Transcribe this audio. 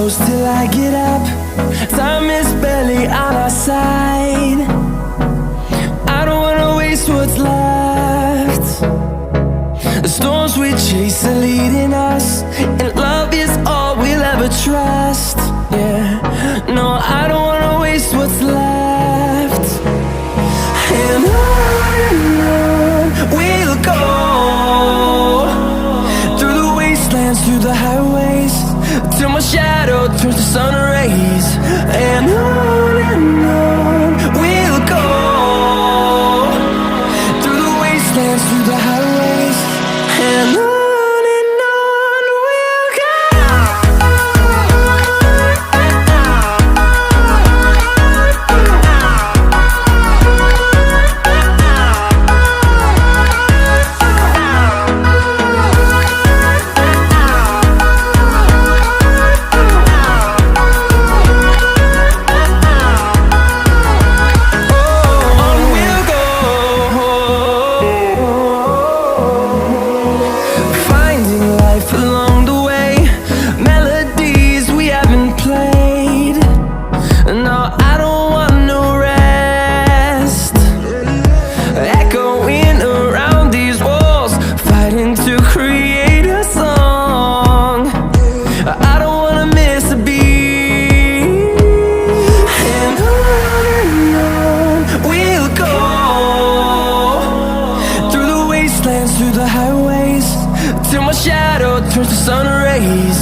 shadows till I get up. Time is barely on our side. I don't wanna waste what's left. The storms we chase are leading us, and love is all we'll ever trust. Yeah, no, I don't wanna waste what's left. And on we'll go, through the wastelands, through the highways, till my shadow turns to sun rays. And on we'll go, through the wastelands, through the highways, and on we'll go. Through the highways, till my shadow turns to sun rays.